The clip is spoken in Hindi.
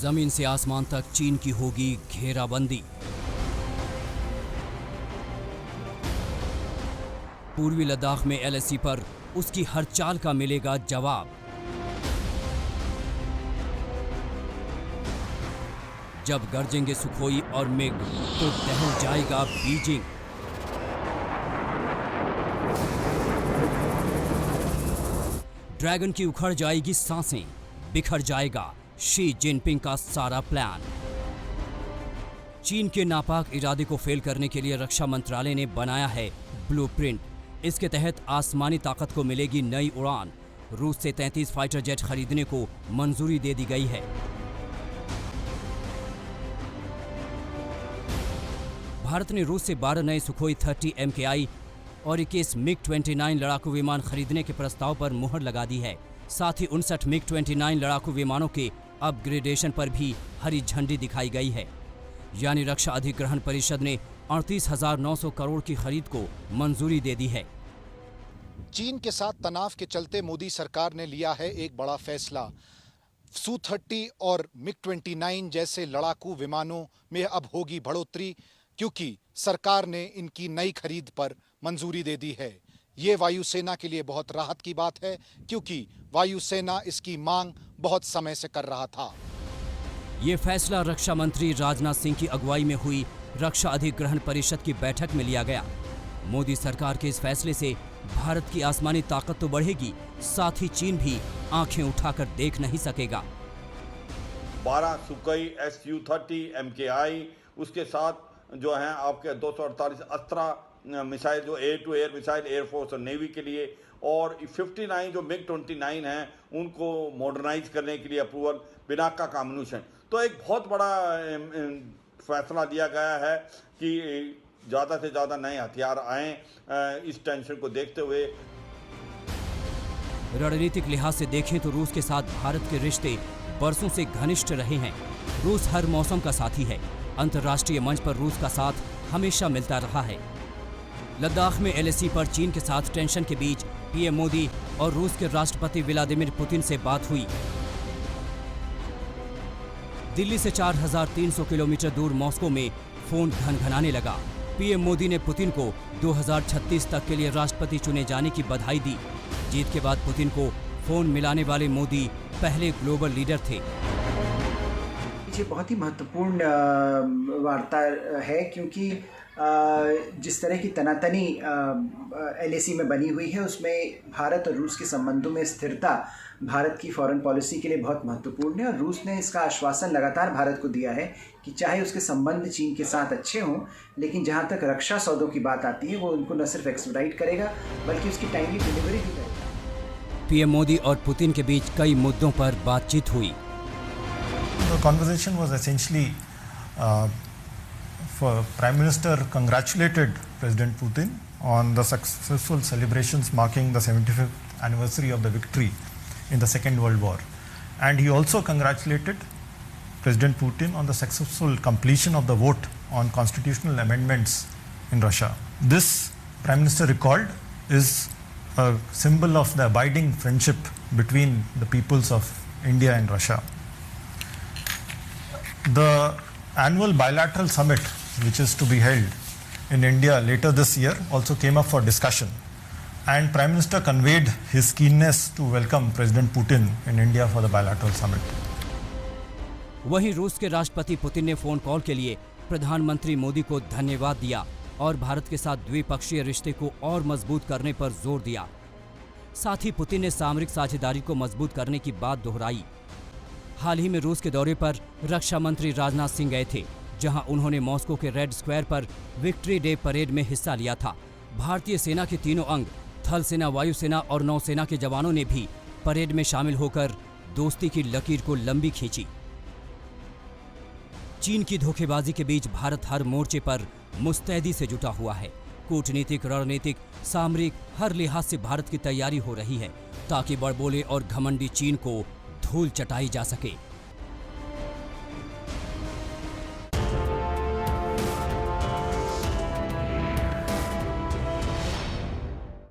जमीन से आसमान तक चीन की होगी घेराबंदी। पूर्वी लद्दाख में एलएसी पर उसकी हर चाल का मिलेगा जवाब। जब गरजेंगे सुखोई और मिग तो दहल जाएगा बीजिंग। ड्रैगन की उखड़ जाएगी सांसें, बिखर जाएगा शी जिनपिंग का सारा प्लान। चीन के नापाक इरादे को फेल करने के लिए रक्षा मंत्रालय ने बनाया है ब्लूप्रिंट। इसके तहत आसमानी ताकत को मिलेगी नई उड़ान। रूस से 33 फाइटर जेट खरीदने को मंजूरी दे दी गई है। भारत ने रूस से 12 नए सुखोई 30 MKI और 21 MiG-29 लड़ाकू विमान खरीदने के प्रस्ताव पर मुहर लगा दी है। साथ ही 59 MiG-29 लड़ाकू विमानों के अपग्रेडेशन पर भी हरी झंडी दिखाई गई है। यानी रक्षा अधिग्रहण परिषद ने 38,900 करोड़ की खरीद को मंजूरी दे दी है। चीन के साथ तनाव के चलते मोदी सरकार ने लिया है एक बड़ा फैसला। Su-30 और MiG-29 जैसे लड़ाकू विमानों में अब होगी बढ़ोतरी, क्योंकि सरकार ने इनकी नई खरीद पर मंजूरी दे दी है। ये वायुसेना के लिए बहुत राहत की बात है, क्योंकि वायुसेना इसकी मांग बहुत समय से कर रहा था। ये फैसला रक्षा मंत्री राजनाथ सिंह की अगुवाई में हुई रक्षा अधिग्रहण परिषद की बैठक में लिया गया। मोदी सरकार के इस फैसले से भारत की आसमानी ताकत तो बढ़ेगी, साथ ही चीन भी आंखें उठाकर देख नहीं सकेगा। 12 सुखोई Su-30 MKI, उसके साथ जो हैं आपके 248 अस्त्रा मिसाइल, जो air to air missile air force और नेवी के लिए, और 59 जो MiG-29 हैं उनको मॉडर्नाइज करने के लिए अप्रूवल, बिनाका का अम्यूनिशन। तो एक बहुत बड़ा फैसला लिया गया है कि ज़्यादा से ज़्यादा नए हथियार आएँ। इस टेंशन को देखते हुए रणनीतिक लिहाज से देखें तो रूस के साथ भारत के रिश्ते बरसों से घनिष्ठ रहे हैं। रूस हर मौसम का साथी है। अंतर्राष्ट्रीय मंच पर रूस का साथ हमेशा मिलता रहा है। लद्दाख में एलएसी पर चीन के साथ टेंशन के बीच पीएम मोदी और रूस के राष्ट्रपति व्लादिमीर पुतिन से बात हुई। दिल्ली से 4,300 किलोमीटर दूर मॉस्को में फोन घनघनाने लगा। पीएम मोदी ने पुतिन को 2036 तक के लिए राष्ट्रपति चुने जाने की बधाई दी। जीत के बाद पुतिन को फोन मिलाने वाले मोदी पहले ग्लोबल लीडर थे। ये बहुत ही महत्वपूर्ण वार्ता है, क्योंकि जिस तरह की तनातनी एलएसी में बनी हुई है, उसमें भारत और रूस के संबंधों में स्थिरता भारत की फॉरेन पॉलिसी के लिए बहुत महत्वपूर्ण है। और रूस ने इसका आश्वासन लगातार भारत को दिया है कि चाहे उसके संबंध चीन के साथ अच्छे हों, लेकिन जहां तक रक्षा सौदों की बात आती है वो उनको न सिर्फ एक्सपेडाइट करेगा बल्कि उसकी टाइमली डिलीवरी भी करेगा। पीएम मोदी और पुतिन के बीच कई मुद्दों पर बातचीत हुई। The conversation was essentially Prime Minister congratulated President Putin on the successful celebrations marking the 75th anniversary of the victory in the Second World War, and he also congratulated President Putin on the successful completion of the vote on constitutional amendments in Russia. This, Prime Minister recalled, is a symbol of the abiding friendship between the peoples of India and Russia. The annual bilateral summit, which is to be held in India later this year, also came up for discussion, and Prime Minister conveyed his keenness to welcome President Putin in India for the bilateral summit. वहीं रूस के राष्ट्रपति पुतिन ने फोन कॉल के लिए प्रधानमंत्री मोदी को धन्यवाद दिया और भारत के साथ द्विपक्षीय रिश्ते को और मजबूत करने पर जोर दिया। साथ ही पुतिन ने सामरिक साझेदारी को मजबूत करने की बात दोहराई। हाल ही में रूस के दौरे पर रक्षा मंत्री राजनाथ सिंह गए थे, जहां उन्होंने मॉस्को के रेड स्क्वायर पर विक्ट्री डे परेड में हिस्सा लिया था। भारतीय सेना के तीनों अंग, थल सेना, वायुसेना और नौसेना के जवानों ने भी परेड में शामिल होकर दोस्ती की लकीर को लंबी खींची। चीन की धोखेबाजी के बीच भारत हर मोर्चे पर मुस्तैदी से जुटा हुआ है। कूटनीतिक, रणनीतिक, सामरिक हर लिहाज से भारत की तैयारी हो रही है ताकि बड़बोले और घमंडी चीन को धूल चटाई जा सके।